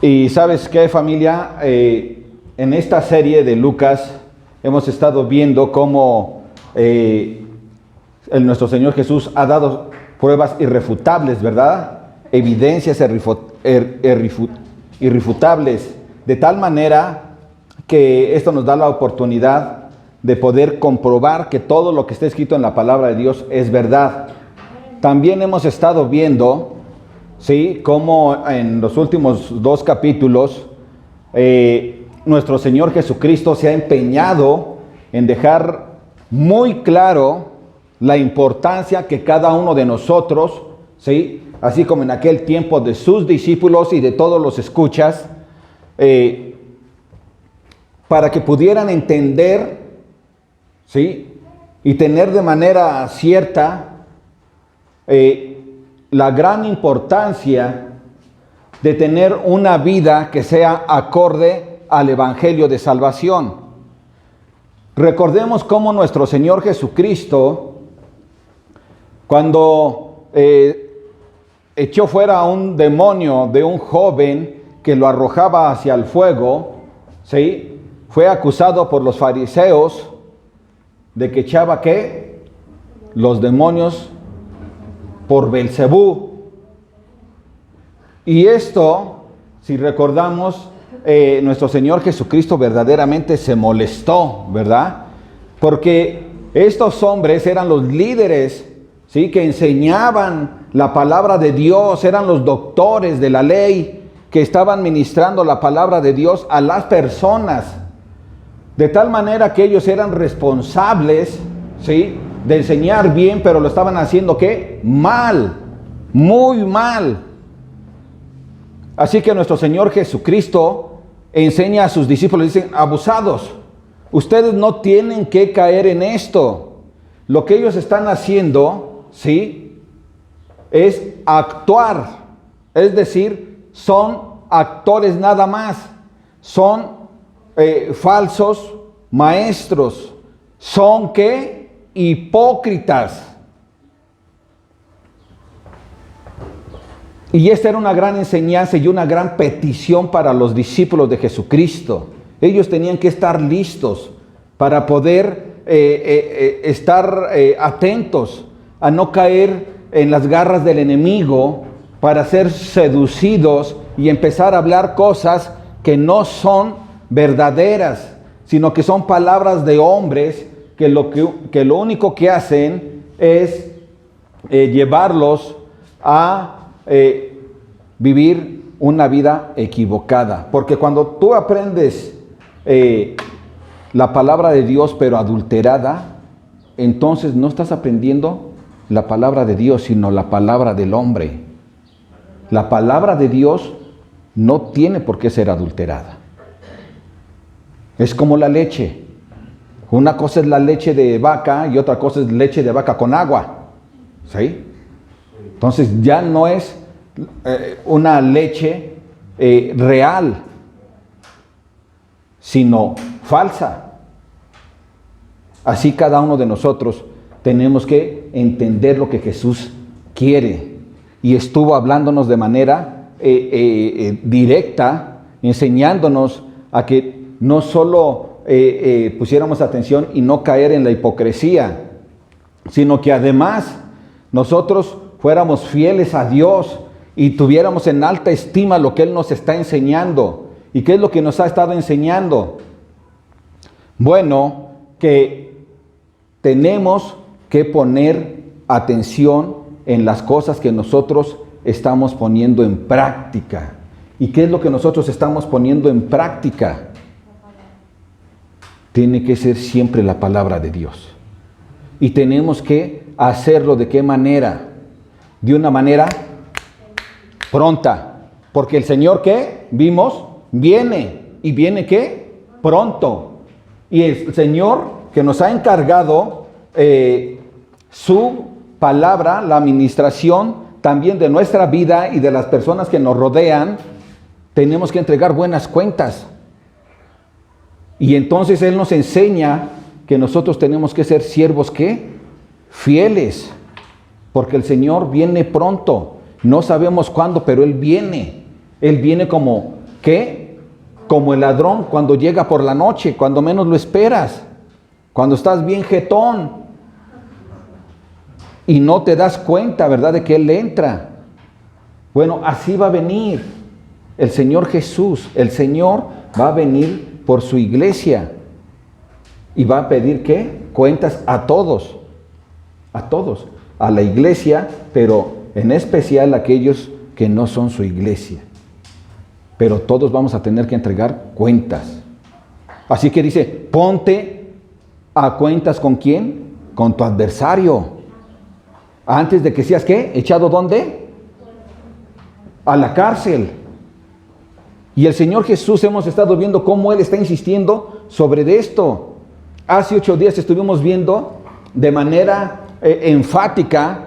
Y ¿sabes qué, familia? En esta serie de Lucas hemos estado viendo cómo nuestro Señor Jesús ha dado pruebas irrefutables, ¿verdad? Evidencias irrefutables, de tal manera que esto nos da la oportunidad de poder comprobar que todo lo que está escrito en la palabra de Dios es verdad. También hemos estado viendo, ¿sí?, cómo en los últimos 2 capítulos nuestro Señor Jesucristo se ha empeñado en dejar muy claro la importancia que cada uno de nosotros, ¿sí?, así como en aquel tiempo de sus discípulos y de todos los escuchas, para que pudieran entender, ¿sí?, y tener de manera cierta la gran importancia de tener una vida que sea acorde al Evangelio de salvación. Recordemos cómo nuestro Señor Jesucristo, cuando echó fuera a un demonio de un joven que lo arrojaba hacia el fuego, ¿sí?, fue acusado por los fariseos de que echaba, ¿qué?, los demonios por Belcebú. Y esto, si recordamos, nuestro Señor Jesucristo verdaderamente se molestó, ¿verdad? Porque estos hombres eran los líderes, ¿sí?, que enseñaban la palabra de Dios, eran los doctores de la ley que estaban ministrando la palabra de Dios a las personas, de tal manera que ellos eran responsables, ¿sí?, de enseñar bien, pero lo estaban haciendo, ¿qué?, mal, muy mal. Así que nuestro Señor Jesucristo enseña a sus discípulos, dicen: abusados, ustedes no tienen que caer en esto. Lo que ellos están haciendo, ¿sí?, es actuar, es decir, son actores nada más, son falsos maestros, son, ¿qué?, hipócritas. Y esta era una gran enseñanza y una gran petición para los discípulos de Jesucristo. Ellos tenían que estar listos para poder estar atentos a no caer en las garras del enemigo, para ser seducidos y empezar a hablar cosas que no son verdaderas, sino que son palabras de hombres que lo único que hacen es llevarlos a vivir una vida equivocada. Porque cuando tú aprendes la palabra de Dios pero adulterada, entonces no estás aprendiendo la palabra de Dios, sino la palabra del hombre. La palabra de Dios no tiene por qué ser adulterada. Es como la leche. Una cosa es la leche de vaca y otra cosa es leche de vaca con agua, ¿sí? Entonces ya no es una leche real, sino falsa. Así cada uno de nosotros tenemos que entender lo que Jesús quiere. Y estuvo hablándonos de manera directa, enseñándonos a que no solo pusiéramos atención y no caer en la hipocresía, sino que además nosotros fuéramos fieles a Dios y tuviéramos en alta estima lo que Él nos está enseñando. ¿Y qué es lo que nos ha estado enseñando? Bueno, que tenemos que poner atención en las cosas que nosotros estamos poniendo en práctica. ¿Y qué es lo que nosotros estamos poniendo en práctica? Tiene que ser siempre la palabra de Dios. Y tenemos que hacerlo ¿de qué manera? De una manera pronta. Porque el Señor, ¿qué? Vimos, viene. ¿Y viene qué? Pronto. Y el Señor que nos ha encargado su palabra, la administración también de nuestra vida y de las personas que nos rodean, tenemos que entregar buenas cuentas. Y entonces Él nos enseña que nosotros tenemos que ser siervos, ¿qué? Fieles. Porque el Señor viene pronto. No sabemos cuándo, pero Él viene. Él viene como ¿qué? Como el ladrón cuando llega por la noche, cuando menos lo esperas, cuando estás bien jetón y no te das cuenta, ¿verdad?, de que Él entra. Bueno, así va a venir el Señor Jesús. El Señor va a venir por su iglesia y va a pedir, ¿qué? Cuentas a todos, a la iglesia, pero en especial a aquellos que no son su iglesia. Pero todos vamos a tener que entregar cuentas. Así que dice, ponte a cuentas ¿con quién? Con tu adversario. Antes de que seas, ¿qué? ¿Echado dónde? A la cárcel. Y el Señor Jesús, hemos estado viendo cómo Él está insistiendo sobre esto. Hace 8 días estuvimos viendo de manera enfática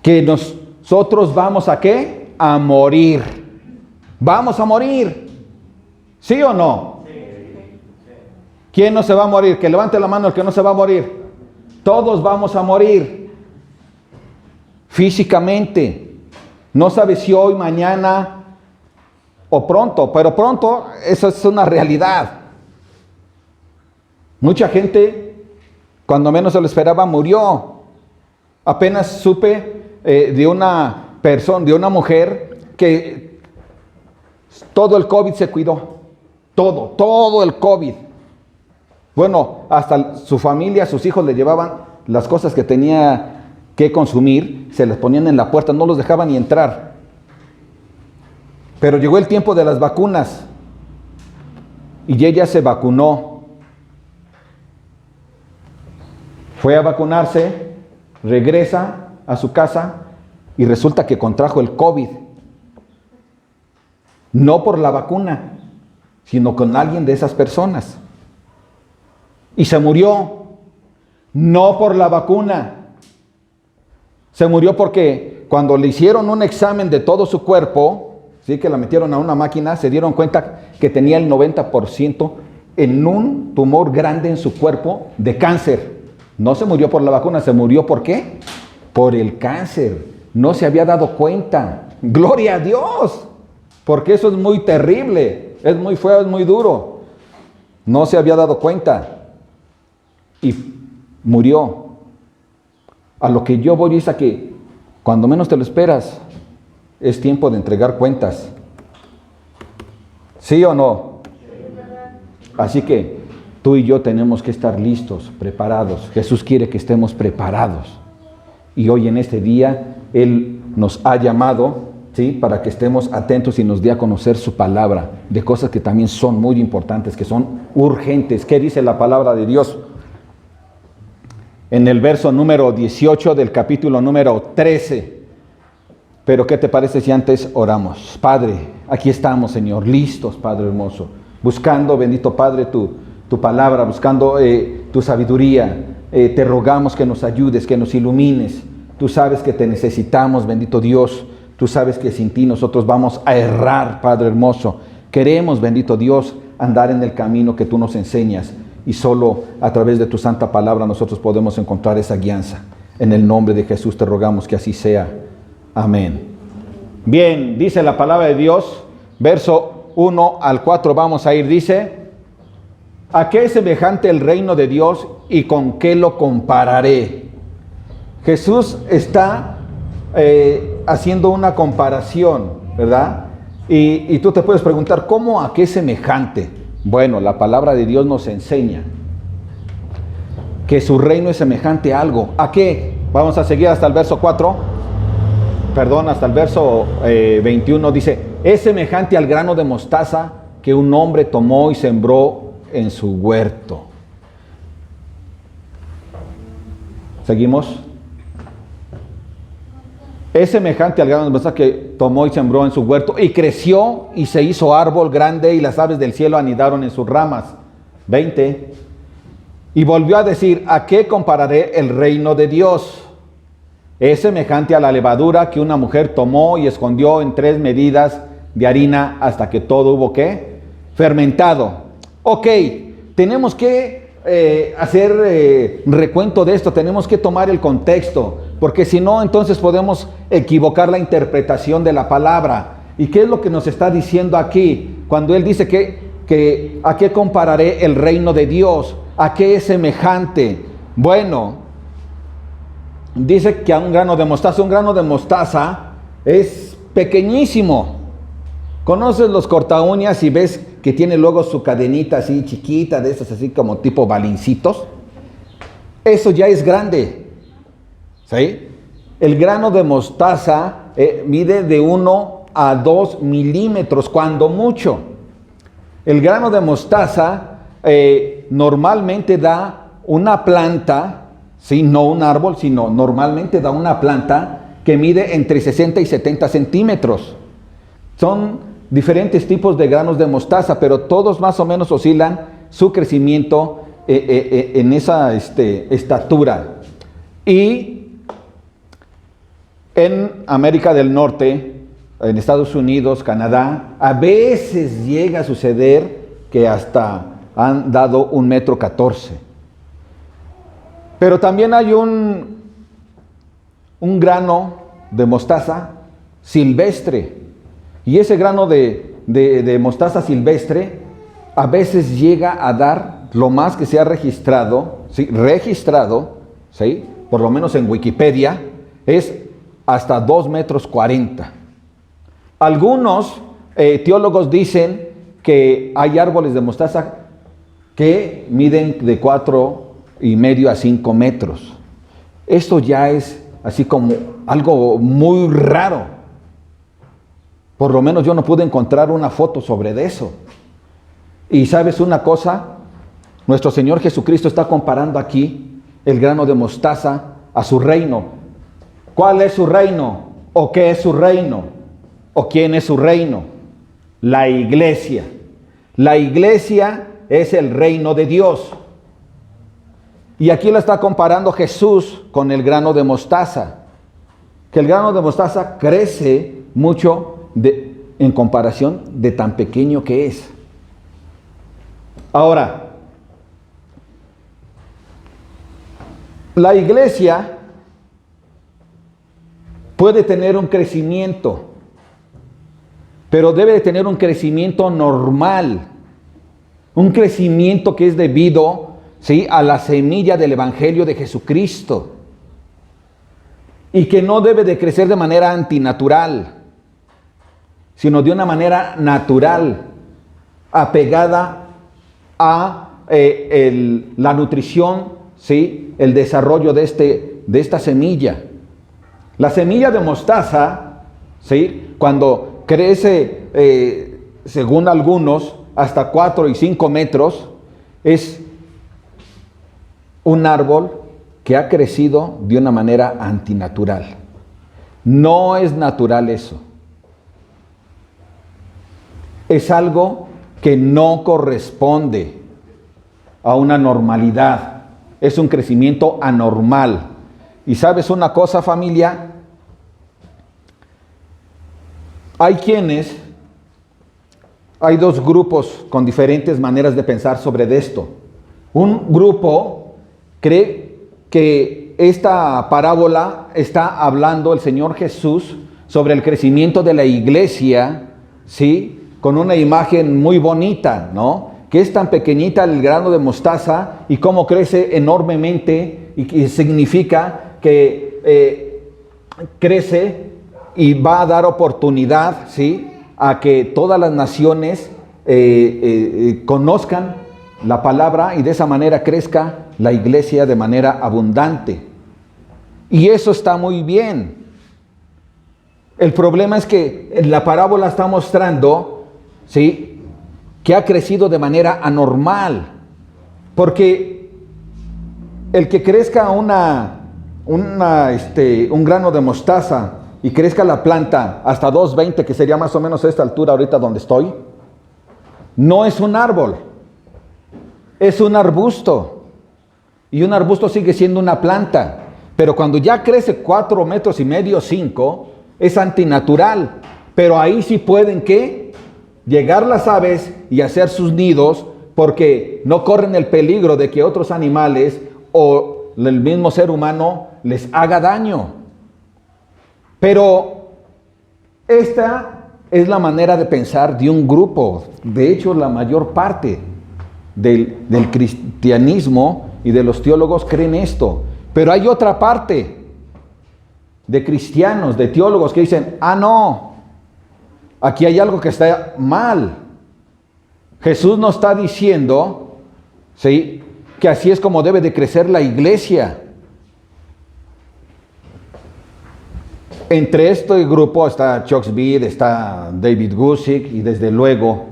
que nosotros vamos a ¿qué? A morir. Vamos a morir. ¿Sí o no? ¿Quién no se va a morir? Que levante la mano el que no se va a morir. Todos vamos a morir. Físicamente. No sabes si hoy, mañana o pronto, pero pronto, eso es una realidad. Mucha gente, cuando menos se lo esperaba, murió. Apenas supe de una persona, de una mujer que todo el COVID se cuidó. Todo el COVID. Bueno, hasta su familia, sus hijos le llevaban las cosas que tenía que consumir, se les ponían en la puerta, no los dejaban ni entrar. Pero llegó el tiempo de las vacunas y ella se vacunó. Fue a vacunarse, regresa a su casa y resulta que contrajo el COVID. No por la vacuna, sino con alguien de esas personas. Y se murió, no por la vacuna. Se murió porque cuando le hicieron un examen de todo su cuerpo, ¿sí?, que la metieron a una máquina, se dieron cuenta que tenía el 90% en un tumor grande en su cuerpo de cáncer. No se murió por la vacuna, se murió ¿por qué? Por el cáncer. No se había dado cuenta. ¡Gloria a Dios! Porque eso es muy terrible, es muy feo, es muy duro. No se había dado cuenta. Y murió. A lo que yo voy es a que cuando menos te lo esperas, es tiempo de entregar cuentas. ¿Sí o no? Así que tú y yo tenemos que estar listos, preparados. Jesús quiere que estemos preparados. Y hoy en este día, Él nos ha llamado, ¿sí?, para que estemos atentos y nos dé a conocer su palabra, de cosas que también son muy importantes, que son urgentes. ¿Qué dice la palabra de Dios? En el verso número 18 del capítulo número 13. Pero ¿qué te parece si antes oramos? Padre, aquí estamos, Señor, listos, Padre hermoso, buscando, bendito Padre, tu palabra, buscando tu sabiduría. Te rogamos que nos ayudes, que nos ilumines. Tú sabes que te necesitamos, bendito Dios. Tú sabes que sin ti nosotros vamos a errar, Padre hermoso. Queremos, bendito Dios, andar en el camino que tú nos enseñas. Y solo a través de tu santa palabra nosotros podemos encontrar esa guianza. En el nombre de Jesús te rogamos que así sea. Amén. Bien, dice la palabra de Dios, verso 1 al 4 vamos a ir, dice: ¿a qué es semejante el reino de Dios y con qué lo compararé? Jesús está haciendo una comparación, ¿verdad? Y tú te puedes preguntar, ¿cómo a qué es semejante? Bueno, la palabra de Dios nos enseña que su reino es semejante a algo. ¿A qué? Vamos a seguir hasta el verso 4. Perdón, hasta el verso 21 dice: es semejante al grano de mostaza que un hombre tomó y sembró en su huerto. ¿Seguimos? Es semejante al grano de mostaza que tomó y sembró en su huerto, y creció y se hizo árbol grande, y las aves del cielo anidaron en sus ramas. 20. Y volvió a decir: ¿a qué compararé el reino de Dios? Es semejante a la levadura que una mujer tomó y escondió en 3 medidas de harina hasta que todo hubo ¿qué? Fermentado. Ok, tenemos que hacer recuento de esto, tenemos que tomar el contexto, porque si no, entonces podemos equivocar la interpretación de la palabra. ¿Y qué es lo que nos está diciendo aquí? Cuando Él dice que ¿a qué compararé el reino de Dios? ¿A qué es semejante? Bueno, dice que a un grano de mostaza es pequeñísimo. ¿Conoces los cortaúñas y ves que tiene luego su cadenita así chiquita, de esas así como tipo balincitos? Eso ya es grande, ¿sí? El grano de mostaza mide de 1 a 2 milímetros, cuando mucho. El grano de mostaza normalmente da una planta, ¿sí? No un árbol, sino normalmente da una planta que mide entre 60 y 70 centímetros. Son diferentes tipos de granos de mostaza, pero todos más o menos oscilan su crecimiento en esa estatura. Y en América del Norte, en Estados Unidos, Canadá, a veces llega a suceder que hasta han dado 1,14 m. Pero también hay un grano de mostaza silvestre. Y ese grano de mostaza silvestre a veces llega a dar, lo más que se ha registrado, ¿sí? ¿Sí? Por lo menos en Wikipedia, es hasta 2,40 m. Algunos teólogos dicen que hay árboles de mostaza que miden de 4,5 a 5 metros. Esto ya es así como algo muy raro. Por lo menos yo no pude encontrar una foto sobre eso. Y ¿sabes una cosa? Nuestro Señor Jesucristo está comparando aquí el grano de mostaza a su reino. ¿Cuál es su reino? ¿O qué es su reino? ¿O quién es su reino? La iglesia. La iglesia es el reino de Dios. Y aquí lo está comparando Jesús con el grano de mostaza. Que el grano de mostaza crece mucho en comparación de tan pequeño que es. Ahora, la iglesia puede tener un crecimiento, pero debe de tener un crecimiento normal, un crecimiento que es debido, ¿sí?, a la semilla del Evangelio de Jesucristo, y que no debe de crecer de manera antinatural, sino de una manera natural, apegada a la nutrición, ¿sí?, el desarrollo de esta semilla. La semilla de mostaza, ¿sí?, cuando crece, según algunos, hasta 4 y 5 metros, es un árbol que ha crecido de una manera antinatural. No es natural eso. Es algo que no corresponde a una normalidad. Es un crecimiento anormal. Y ¿sabes una cosa, familia? Hay dos grupos con diferentes maneras de pensar sobre esto. Un grupo cree que esta parábola está hablando el Señor Jesús sobre el crecimiento de la iglesia, ¿sí?, con una imagen muy bonita, ¿no? Que es tan pequeñita el grano de mostaza y cómo crece enormemente, y que significa que crece y va a dar oportunidad, ¿sí?, a que todas las naciones conozcan la palabra, y de esa manera crezca la iglesia de manera abundante. Y eso está muy bien. El problema es que en la parábola está mostrando, ¿sí?, que ha crecido de manera anormal. Porque el que crezca un grano de mostaza y crezca la planta hasta 2,20, que sería más o menos esta altura ahorita donde estoy, no es un árbol, es un arbusto. Y un arbusto sigue siendo una planta. Pero cuando ya crece 4,5 metros, 5, es antinatural. Pero ahí sí pueden, ¿qué?, llegar las aves y hacer sus nidos, porque no corren el peligro de que otros animales o el mismo ser humano les haga daño. Pero esta es la manera de pensar de un grupo. De hecho, la mayor parte del cristianismo y de los teólogos creen esto. Pero hay otra parte de cristianos, de teólogos que dicen, no, aquí hay algo que está mal. Jesús nos está diciendo, ¿sí?, que así es como debe de crecer la iglesia. Entre este grupo está Chuck Smith, está David Guzik y desde luego,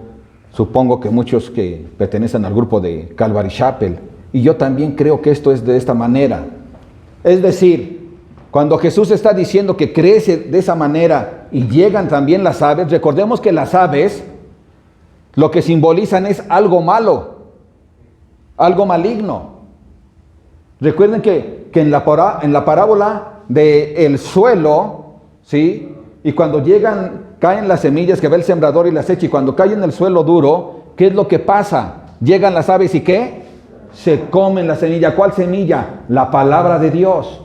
supongo que muchos que pertenecen al grupo de Calvary Chapel. Y yo también creo que esto es de esta manera. Es decir, cuando Jesús está diciendo que crece de esa manera y llegan también las aves, recordemos que las aves lo que simbolizan es algo malo, algo maligno. Recuerden que en la parábola del suelo, ¿sí?, y cuando caen las semillas que ve el sembrador y las echa, y cuando caen en el suelo duro, ¿qué es lo que pasa? Llegan las aves y ¿qué? Se comen la semilla. ¿Cuál semilla? La palabra de Dios.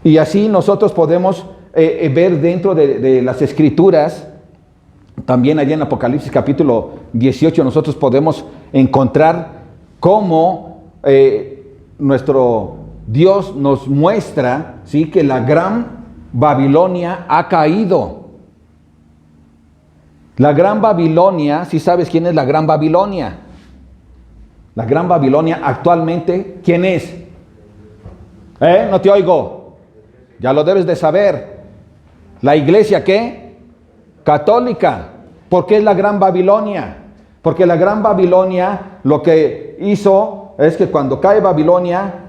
Y así nosotros podemos ver dentro de las Escrituras, también allá en Apocalipsis capítulo 18, nosotros podemos encontrar cómo nuestro Dios nos muestra, ¿sí?, que la gran Babilonia ha caído. La gran Babilonia, ¿sí sabes quién es la gran Babilonia? La gran Babilonia actualmente, ¿quién es? No te oigo. Ya lo debes de saber. ¿La iglesia qué? Católica. ¿Por qué es la gran Babilonia? Porque la gran Babilonia lo que hizo es que cuando cae Babilonia,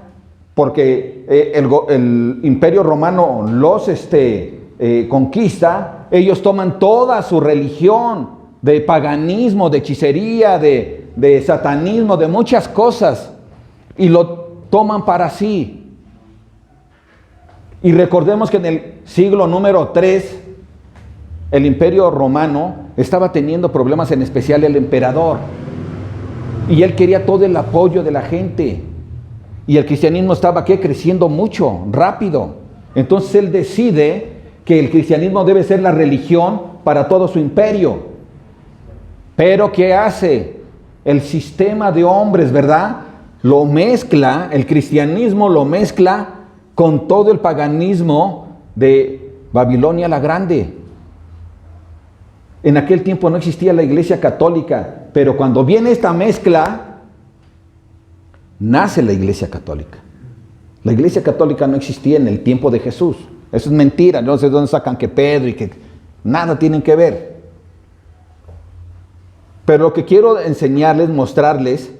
porque el imperio romano los conquista, ellos toman toda su religión de paganismo, de hechicería, de satanismo, de muchas cosas, y lo toman para sí. Y recordemos que en el siglo número 3, el imperio romano estaba teniendo problemas, en especial el emperador, y él quería todo el apoyo de la gente. Y el cristianismo estaba creciendo mucho, rápido. Entonces él decide que el cristianismo debe ser la religión para todo su imperio. Pero ¿qué hace? El sistema de hombres, ¿verdad? Lo mezcla, el cristianismo lo mezcla con todo el paganismo de Babilonia la Grande. En aquel tiempo no existía la iglesia católica, pero cuando viene esta mezcla, nace la iglesia católica. La iglesia católica no existía en el tiempo de Jesús. Eso es mentira. No sé dónde sacan que Pedro y que nada tienen que ver. Pero lo que quiero enseñarles, mostrarles,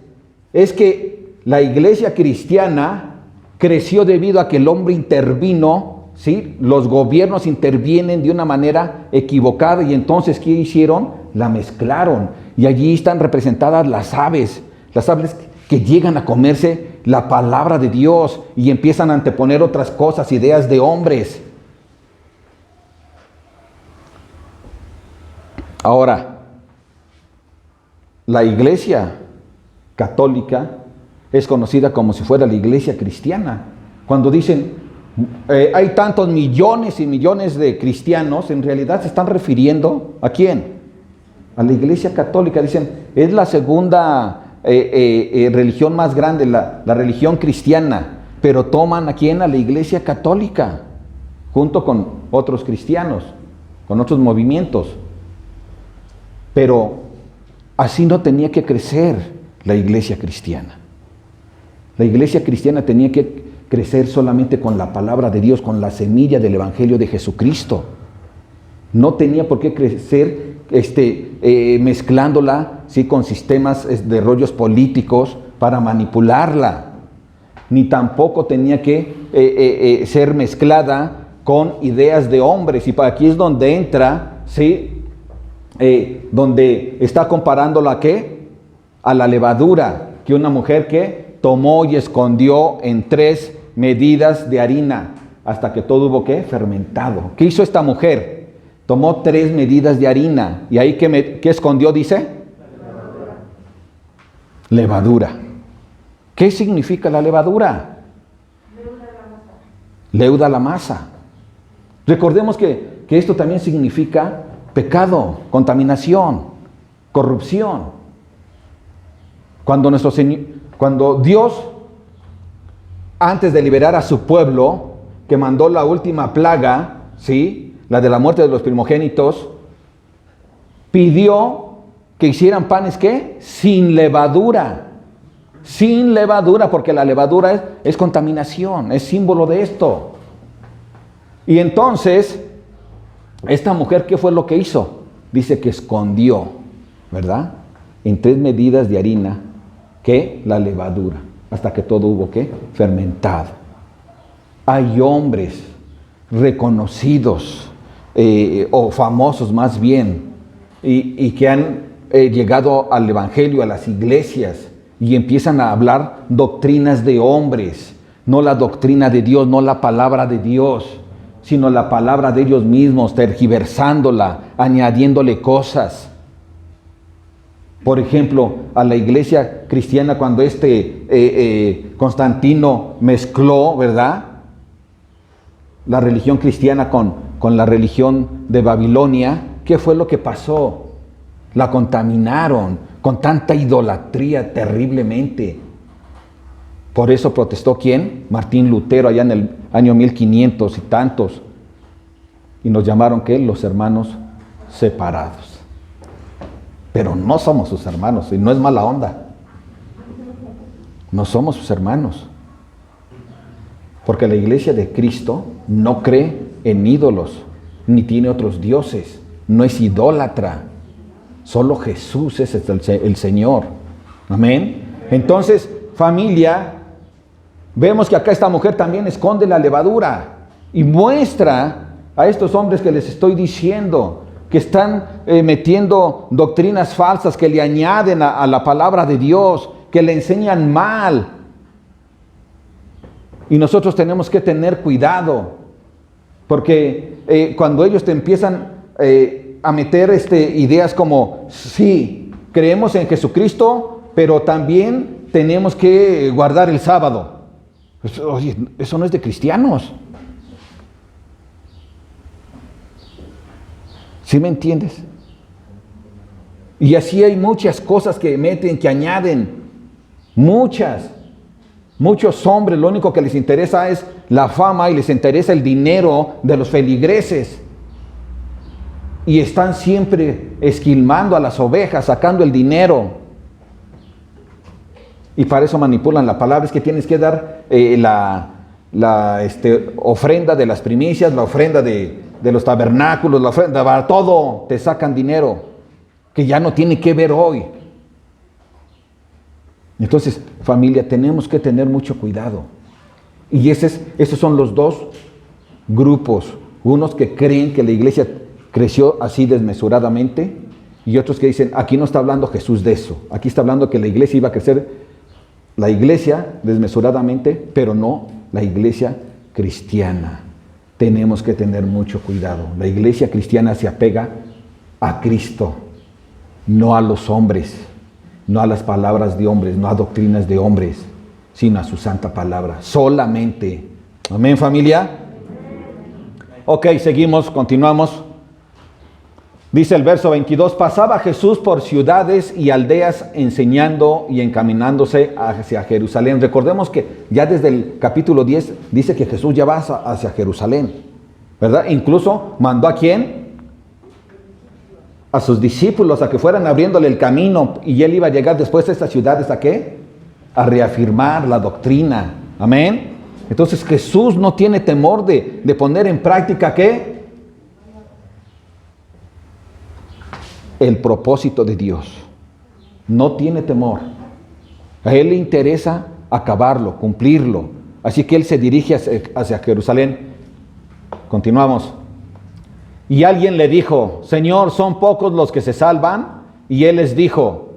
es que la iglesia cristiana creció debido a que el hombre intervino, ¿sí? Los gobiernos intervienen de una manera equivocada, y entonces ¿qué hicieron? La mezclaron. Y allí están representadas las aves que llegan a comerse la palabra de Dios y empiezan a anteponer otras cosas, ideas de hombres. Ahora, la iglesia católica es conocida como si fuera la iglesia cristiana. Cuando dicen hay tantos millones y millones de cristianos, en realidad se están refiriendo ¿a quién? A la iglesia católica. Dicen, es la segunda religión más grande, la religión cristiana, pero toman ¿a quién? A la iglesia católica, junto con otros cristianos, con otros movimientos. Pero así no tenía que crecer la iglesia cristiana. La iglesia cristiana tenía que crecer solamente con la palabra de Dios, con la semilla del evangelio de Jesucristo. No tenía por qué crecer mezclándola, ¿sí?, con sistemas de rollos políticos para manipularla, ni tampoco tenía que ser mezclada con ideas de hombres. Y para aquí es donde entra, ¿sí?, donde está comparándola ¿a qué? A la levadura, que una mujer que tomó y escondió en 3 medidas de harina hasta que todo hubo ¿qué? Fermentado. ¿Qué hizo esta mujer? Tomó 3 medidas de harina. ¿Y ahí qué escondió, dice? Levadura. ¿Qué significa la levadura? Leuda la masa. Recordemos que que esto también significa pecado, contaminación, corrupción. Cuando Dios, antes de liberar a su pueblo, que mandó la última plaga, ¿sí?, la de la muerte de los primogénitos, pidió que hicieran panes, ¿qué? Sin levadura. Sin levadura, porque la levadura es contaminación, es símbolo de esto. Y entonces, esta mujer, ¿qué fue lo que hizo? Dice que escondió, ¿verdad?, en 3 medidas de harina, ¿qué? La levadura, hasta que todo hubo, ¿qué? Fermentado. Hay hombres reconocidos, o famosos más bien, y que han llegado al evangelio, a las iglesias, y empiezan a hablar doctrinas de hombres, no la doctrina de Dios, no la palabra de Dios, sino la palabra de ellos mismos, tergiversándola, añadiéndole cosas. Por ejemplo, a la iglesia cristiana, cuando Constantino mezcló, ¿verdad?, la religión cristiana con la religión de Babilonia, ¿qué fue lo que pasó? La contaminaron con tanta idolatría terriblemente. Por eso protestó ¿quién? Martín Lutero, allá en el año 1500 y tantos. Y nos llamaron ¿qué? Los hermanos separados. Pero no somos sus hermanos, y no es mala onda. No somos sus hermanos. Porque la iglesia de Cristo no cree en ídolos, ni tiene otros dioses, no es idólatra. Solo Jesús es el Señor. Amén. Entonces, familia, vemos que acá esta mujer también esconde la levadura y muestra a estos hombres que les estoy diciendo, que están metiendo doctrinas falsas, que le añaden a la palabra de Dios, que le enseñan mal. Y nosotros tenemos que tener cuidado, porque cuando ellos te empiezan a meter ideas como, sí, creemos en Jesucristo, pero también tenemos que guardar el sábado. Pues, oye, eso no es de cristianos. ¿Sí me entiendes? Y así hay muchas cosas que meten, que añaden. Muchos hombres lo único que les interesa es la fama y les interesa el dinero de los feligreses. Y están siempre esquilmando a las ovejas, sacando el dinero. Y para eso manipulan la palabra. Es que tienes que dar la ofrenda de las primicias, la ofrenda de los tabernáculos, la ofrenda, para todo te sacan dinero, que ya no tiene que ver hoy. Entonces, familia, tenemos que tener mucho cuidado. Y esos son los dos grupos. Unos que creen que la iglesia creció así desmesuradamente, y otros que dicen, aquí no está hablando Jesús de eso. Aquí está hablando que la iglesia iba a crecer, la iglesia desmesuradamente, pero no la iglesia cristiana. Tenemos que tener mucho cuidado. La iglesia cristiana se apega a Cristo, no a los hombres, no a las palabras de hombres, no a doctrinas de hombres, sino a su santa palabra, solamente. Amén, familia. Ok, seguimos, continuamos. Dice el verso 22, pasaba Jesús por ciudades y aldeas enseñando y encaminándose hacia Jerusalén. Recordemos que ya desde el capítulo 10 dice que Jesús ya va hacia Jerusalén, ¿verdad? Incluso mandó ¿a quién? A sus discípulos a que fueran abriéndole el camino, y él iba a llegar después a estas ciudades ¿a qué? A reafirmar la doctrina. Amén. Entonces Jesús no tiene temor de poner en práctica ¿qué? El propósito de Dios. No tiene temor. A él le interesa acabarlo, cumplirlo. Así que él se dirige hacia Jerusalén. Continuamos. Y alguien le dijo, Señor, ¿son pocos los que se salvan? Y él les dijo,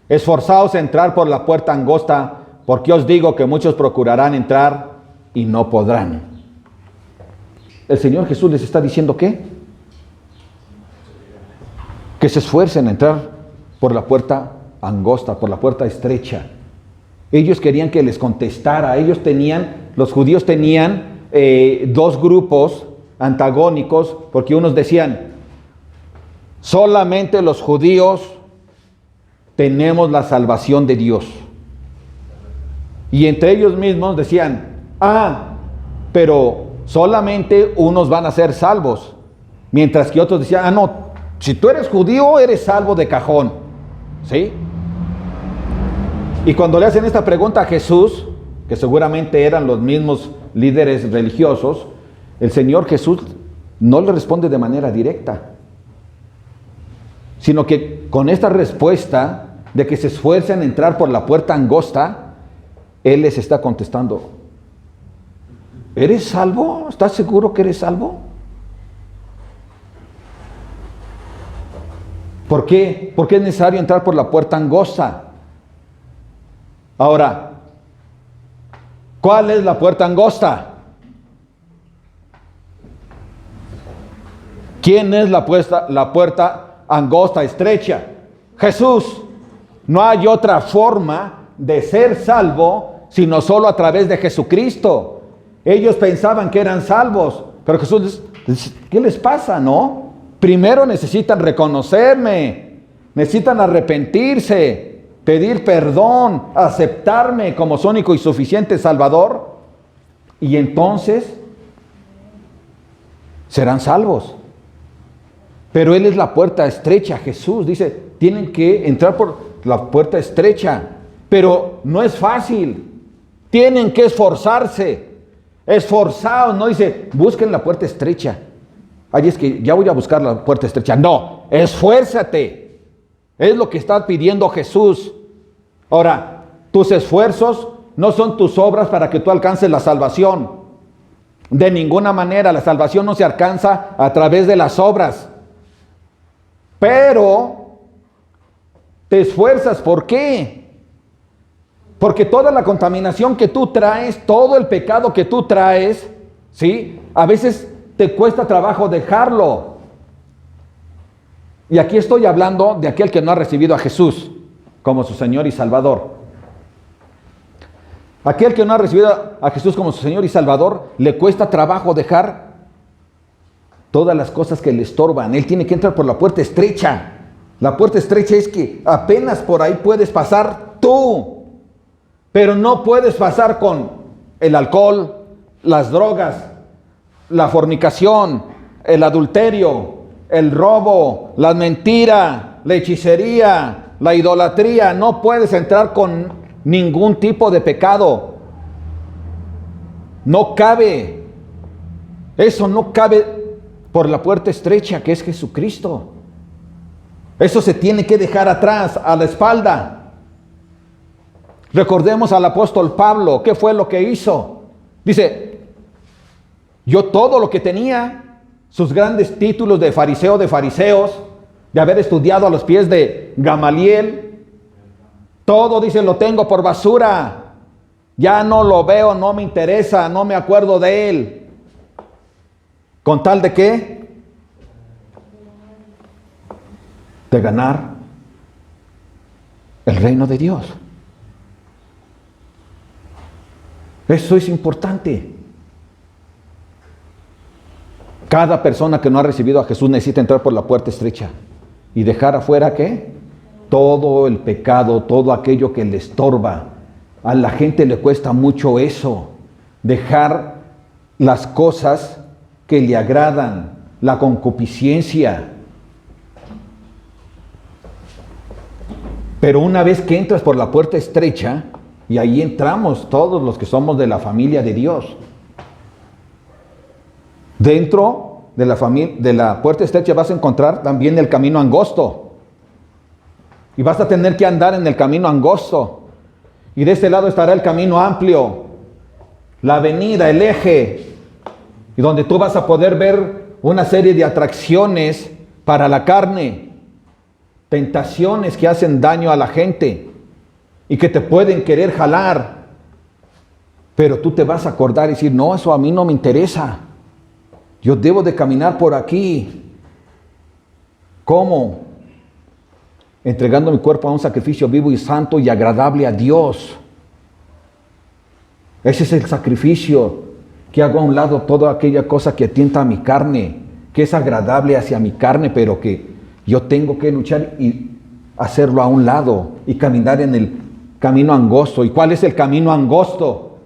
esforzaos a entrar por la puerta angosta, porque os digo que muchos procurarán entrar y no podrán. El Señor Jesús les está diciendo ¿qué? Que se esfuercen a entrar por la puerta angosta, por la puerta estrecha. Ellos querían que les contestara. Los judíos tenían dos grupos antagónicos, porque unos decían, solamente los judíos tenemos la salvación de Dios. Y entre ellos mismos decían, pero solamente unos van a ser salvos. Mientras que otros decían, no, si tú eres judío, eres salvo de cajón. ¿Sí? Y cuando le hacen esta pregunta a Jesús, que seguramente eran los mismos líderes religiosos, el Señor Jesús no le responde de manera directa, sino que con esta respuesta de que se esfuercen en entrar por la puerta angosta, Él les está contestando, ¿eres salvo? ¿Estás seguro que eres salvo? ¿Por qué? ¿Por qué es necesario entrar por la puerta angosta? Ahora, ¿cuál es la puerta angosta? ¿Quién es la puerta angosta, estrecha? Jesús. No hay otra forma de ser salvo sino solo a través de Jesucristo. Ellos pensaban que eran salvos, pero Jesús les, ¿qué les pasa, no? Primero necesitan reconocerme, necesitan arrepentirse, pedir perdón, aceptarme como su único y suficiente Salvador, y entonces serán salvos. Pero Él es la puerta estrecha. Jesús dice, tienen que entrar por la puerta estrecha, pero no es fácil. Tienen que esforzarse, esforzados. No dice, busquen la puerta estrecha. Ay, es que ya voy a buscar la puerta estrecha. No, esfuérzate. Es lo que está pidiendo Jesús. Ahora, tus esfuerzos no son tus obras para que tú alcances la salvación. De ninguna manera, la salvación no se alcanza a través de las obras. Pero te esfuerzas, ¿por qué? Porque toda la contaminación que tú traes, todo el pecado que tú traes, ¿sí? A veces te cuesta trabajo dejarlo. Y aquí estoy hablando de aquel que no ha recibido a Jesús como su Señor y Salvador. Aquel que no ha recibido a Jesús como su Señor y Salvador, le cuesta trabajo dejar todas las cosas que le estorban. Él tiene que entrar por la puerta estrecha. La puerta estrecha es que apenas por ahí puedes pasar tú, pero no puedes pasar con el alcohol, las drogas, la fornicación, el adulterio, el robo, la mentira, la hechicería, la idolatría. No puedes entrar con ningún tipo de pecado. No cabe. Eso no cabe por la puerta estrecha que es Jesucristo. Eso se tiene que dejar atrás, a la espalda. Recordemos al apóstol Pablo. ¿Qué fue lo que hizo? Dice, yo todo lo que tenía, sus grandes títulos de fariseo de fariseos, de haber estudiado a los pies de Gamaliel, todo, dice, lo tengo por basura. Ya no lo veo, no me interesa, no me acuerdo de él. ¿Con tal de qué? De ganar el reino de Dios. Eso es importante. Cada persona que no ha recibido a Jesús necesita entrar por la puerta estrecha y dejar afuera, ¿qué? Todo el pecado, todo aquello que le estorba. A la gente le cuesta mucho eso, dejar las cosas que le agradan, la concupiscencia. Pero una vez que entras por la puerta estrecha, y ahí entramos todos los que somos de la familia de Dios. Dentro de la puerta estrecha vas a encontrar también el camino angosto. Y vas a tener que andar en el camino angosto. Y de este lado estará el camino amplio, la avenida, el eje, y donde tú vas a poder ver una serie de atracciones para la carne, tentaciones que hacen daño a la gente y que te pueden querer jalar. Pero tú te vas a acordar y decir, no, eso a mí no me interesa. Yo debo de caminar por aquí. ¿Cómo? Entregando mi cuerpo a un sacrificio vivo y santo y agradable a Dios. Ese es el sacrificio. que hago a un lado toda aquella cosa que tienta a mi carne, que es agradable hacia mi carne, pero que yo tengo que luchar y hacerlo a un lado y caminar en el camino angosto. ¿Y cuál es el camino angosto?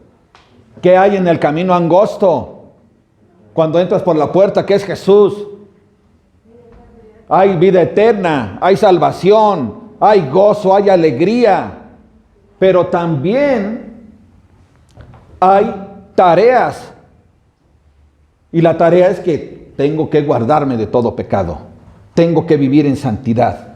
¿Qué hay en el camino angosto? Cuando entras por la puerta, que es Jesús, hay vida eterna, hay salvación, hay gozo, hay alegría, pero también hay tareas. Y la tarea es que tengo que guardarme de todo pecado, tengo que vivir en santidad,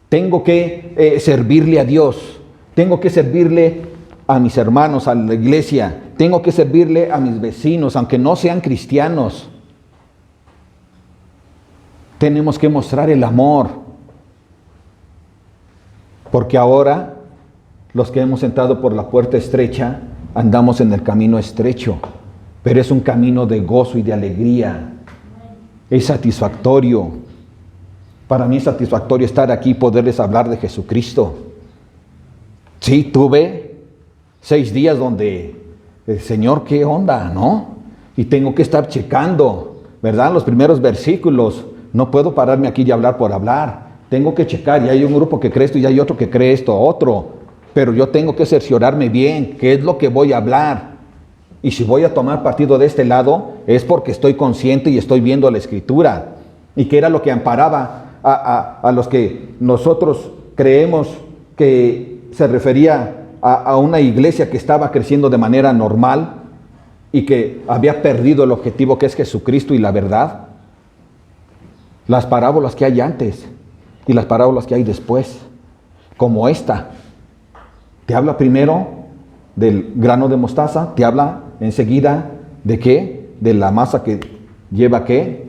tengo que servirle a Dios, tengo que servirle a mis hermanos, a la iglesia, tengo que servirle a mis vecinos, aunque no sean cristianos. Tenemos que mostrar el amor, porque ahora los que hemos entrado por la puerta estrecha andamos en el camino estrecho, pero es un camino de gozo y de alegría. Es satisfactorio. Para mí es satisfactorio estar aquí y poderles hablar de Jesucristo. Sí, tuve 6 días donde el Señor, ¿qué onda, no? Y tengo que estar checando, ¿verdad? Los primeros versículos. No puedo pararme aquí y hablar por hablar. Tengo que checar. Y hay un grupo que cree esto y hay otro que cree esto, otro. Pero yo tengo que cerciorarme bien qué es lo que voy a hablar. Y si voy a tomar partido de este lado, es porque estoy consciente y estoy viendo la Escritura. Y que era lo que amparaba a los que nosotros creemos que se refería a una iglesia que estaba creciendo de manera normal y que había perdido el objetivo que es Jesucristo y la verdad. Las parábolas que hay antes y las parábolas que hay después, como esta. Te habla primero del grano de mostaza, te habla enseguida de qué, de la masa que lleva qué,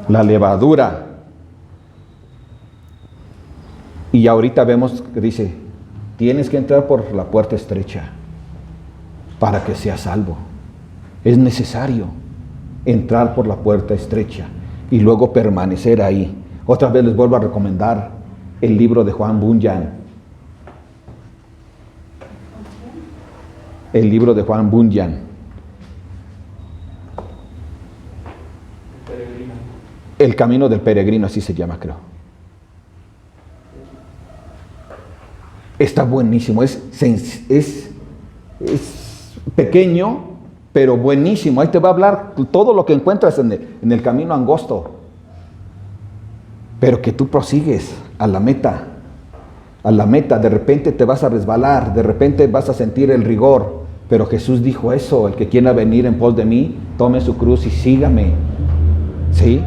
la levadura. Y ahorita vemos que dice, tienes que entrar por la puerta estrecha para que seas salvo. Es necesario entrar por la puerta estrecha y luego permanecer ahí. Otra vez les vuelvo a recomendar el libro de Juan Bunyan. El libro de Juan Bunyan. El camino del peregrino, así se llama, creo. Está buenísimo, es pequeño, pero buenísimo. Ahí te va a hablar todo lo que encuentras en el camino angosto. Pero que tú prosigues a la meta. A la meta, de repente te vas a resbalar, de repente vas a sentir el rigor. Pero Jesús dijo eso, el que quiera venir en pos de mí, tome su cruz y sígame. ¿Sí?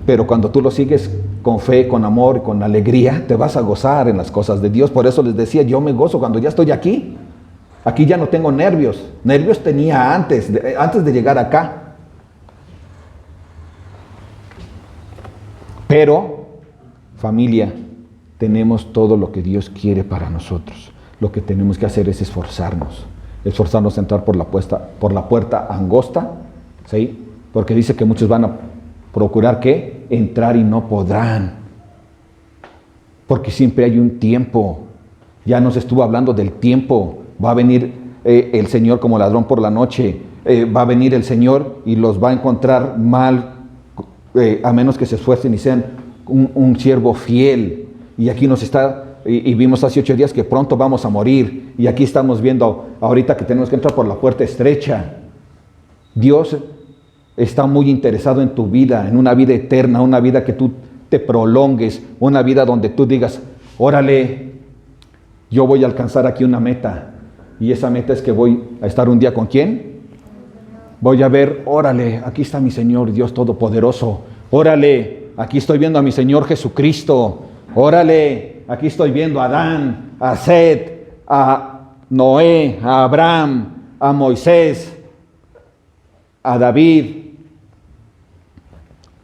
Pero cuando tú lo sigues con fe, con amor y con alegría, te vas a gozar en las cosas de Dios. Por eso les decía, yo me gozo cuando ya estoy aquí. Aquí ya no tengo nervios. Nervios tenía antes de llegar acá. Pero, familia, tenemos todo lo que Dios quiere para nosotros. Lo que tenemos que hacer es esforzarnos a entrar por la puerta angosta, ¿sí? Porque dice que muchos van a procurar ¿qué? Entrar y no podrán. Porque siempre hay un tiempo. Ya nos estuvo hablando del tiempo. Va a venir el Señor como ladrón por la noche. Va a venir el Señor y los va a encontrar mal, a menos que se esfuercen y sean un siervo fiel. Y aquí nos está, y vimos hace 8 días que pronto vamos a morir. Y aquí estamos viendo ahorita que tenemos que entrar por la puerta estrecha. Dios está muy interesado en tu vida, en una vida eterna, una vida que tú te prolongues, una vida donde tú digas, órale, yo voy a alcanzar aquí una meta. Y esa meta es que voy a estar un día ¿con quién? Voy a ver, órale, aquí está mi Señor Dios Todopoderoso. Órale, aquí estoy viendo a mi Señor Jesucristo. Órale, aquí estoy viendo a Adán, a Set, a Noé, a Abraham, a Moisés, a David,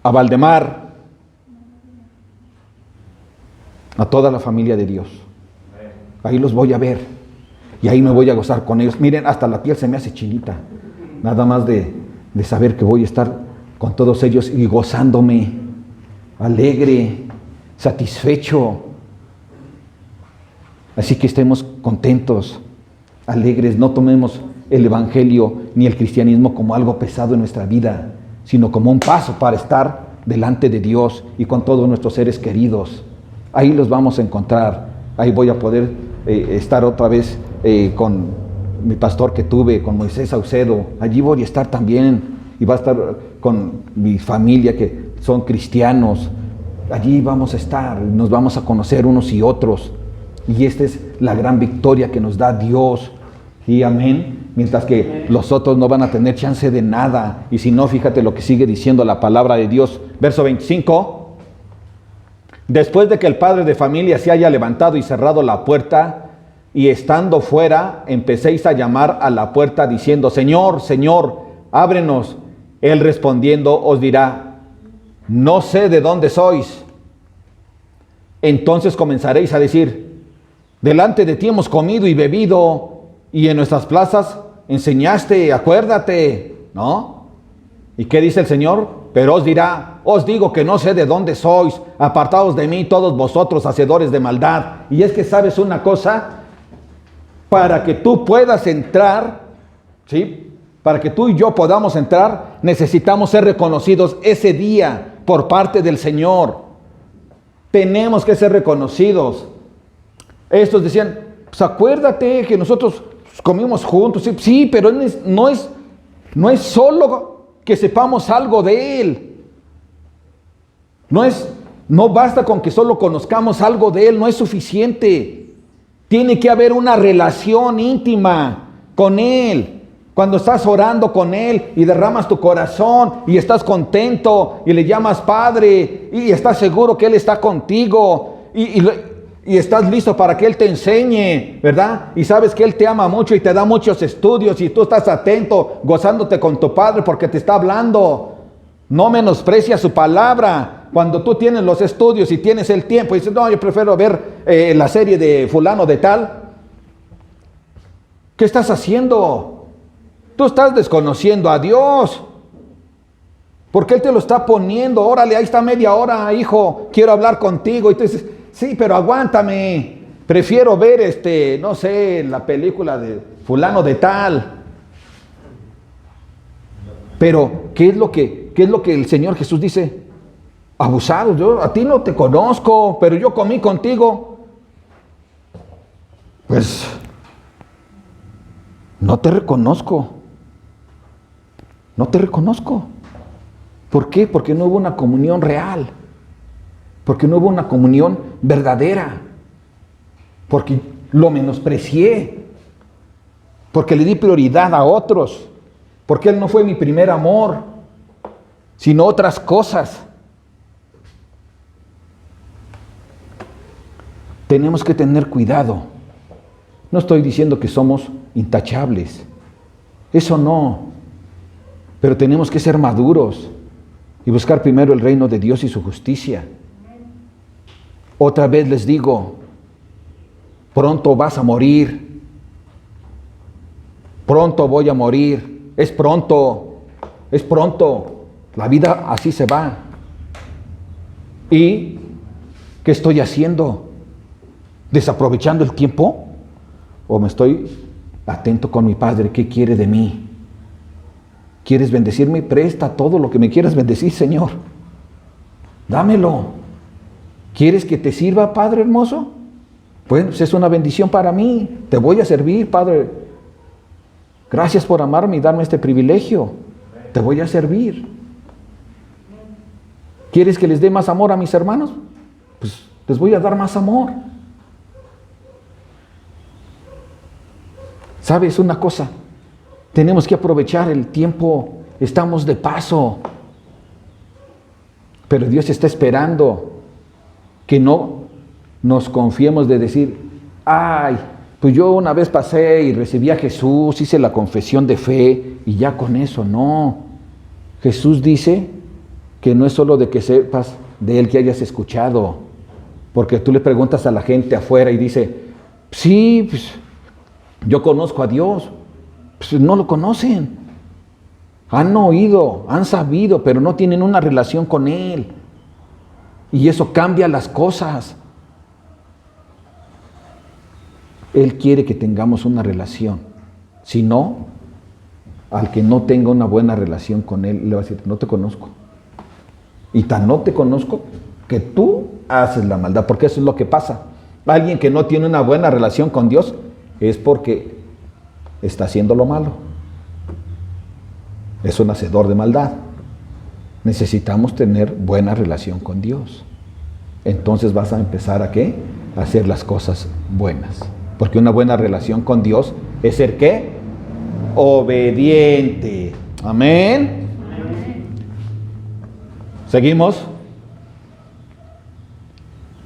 a Valdemar, a toda la familia de Dios. Ahí los voy a ver y ahí me voy a gozar con ellos. Miren, hasta la piel se me hace chinita, nada más de saber que voy a estar con todos ellos y gozándome, alegre, satisfecho. Así que estemos contentos. alegres, no tomemos el evangelio ni el cristianismo como algo pesado en nuestra vida, sino como un paso para estar delante de Dios y con todos nuestros seres queridos. Ahí los vamos a encontrar. Ahí voy a poder estar otra vez con mi pastor que tuve, con Moisés Saucedo. Allí voy a estar también, y va a estar con mi familia que son cristianos. Allí vamos a estar, nos vamos a conocer unos y otros. Y esta es la gran victoria que nos da Dios. Y amén. Mientras que los otros no van a tener chance de nada. Y si no, fíjate lo que sigue diciendo la palabra de Dios. Verso 25. Después de que el padre de familia se haya levantado y cerrado la puerta, y estando fuera, empecéis a llamar a la puerta diciendo: Señor, Señor, ábrenos. Él respondiendo os dirá: no sé de dónde sois. Entonces comenzaréis a decir: delante de ti hemos comido y bebido, y en nuestras plazas enseñaste, acuérdate, ¿no? ¿Y qué dice el Señor? Pero os dirá: os digo que no sé de dónde sois, apartaos de mí todos vosotros hacedores de maldad. Y es que sabes una cosa, para que tú puedas entrar, ¿sí? Para que tú y yo podamos entrar, necesitamos ser reconocidos ese día por parte del Señor. Tenemos que ser reconocidos. Estos decían: pues acuérdate que nosotros comimos juntos. Sí, pero no es solo que sepamos algo de Él. No basta con que solo conozcamos algo de Él, no es suficiente. Tiene que haber una relación íntima con Él. Cuando estás orando con Él y derramas tu corazón y estás contento y le llamas Padre y estás seguro que Él está contigo y estás listo para que Él te enseñe, ¿verdad? Y sabes que Él te ama mucho y te da muchos estudios y tú estás atento, gozándote con tu Padre porque te está hablando. No menosprecia su palabra. Cuando tú tienes los estudios y tienes el tiempo y dices: no, yo prefiero ver la serie de fulano de tal. ¿Qué estás haciendo? Tú estás desconociendo a Dios. Porque Él te lo está poniendo. Órale, ahí está media hora, hijo, quiero hablar contigo. Y tú dices: sí, pero aguántame. Prefiero ver, no sé, la película de fulano de tal. Pero, ¿qué es lo que el Señor Jesús dice? Abusado, yo a ti no te conozco, pero yo comí contigo. Pues, no te reconozco. No te reconozco. ¿Por qué? Porque no hubo una comunión real. Porque no hubo una comunión verdadera. Porque lo menosprecié. Porque le di prioridad a otros. Porque Él no fue mi primer amor, sino otras cosas. Tenemos que tener cuidado. No estoy diciendo que somos intachables. Eso no. Pero tenemos que ser maduros y buscar primero el reino de Dios y su justicia. Otra vez les digo, pronto vas a morir. Pronto voy a morir. Es pronto. Es pronto. La vida así se va. ¿Y qué estoy haciendo? ¿Desaprovechando el tiempo? ¿O me estoy atento con mi Padre? ¿Qué quiere de mí? ¿Quieres bendecirme? Presta todo lo que me quieras bendecir, Señor. Dámelo. ¿Quieres que te sirva, Padre hermoso? Pues es una bendición para mí. Te voy a servir, Padre. Gracias por amarme y darme este privilegio. Te voy a servir. ¿Quieres que les dé más amor a mis hermanos? Pues les voy a dar más amor. ¿Sabes una cosa? Tenemos que aprovechar el tiempo. Estamos de paso. Pero Dios está esperando que no nos confiemos de decir: ay, pues yo una vez pasé y recibí a Jesús, hice la confesión de fe y ya con eso. No. Jesús dice que no es solo de que sepas de Él, que hayas escuchado. Porque tú le preguntas a la gente afuera y dice: sí, pues yo conozco a Dios. Pues no lo conocen. Han oído, han sabido, pero no tienen una relación con Él. Y eso cambia las cosas. Él quiere que tengamos una relación. Si no, al que no tenga una buena relación con Él, le va a decir, no te conozco. Y tan no te conozco que tú haces la maldad, porque eso es lo que pasa. Alguien que no tiene una buena relación con Dios es porque está haciendo lo malo. Es un hacedor de maldad. Necesitamos tener buena relación con Dios. Entonces vas a empezar a ¿qué? A hacer las cosas buenas. Porque una buena relación con Dios es ser ¿qué? Obediente. Amén. Seguimos.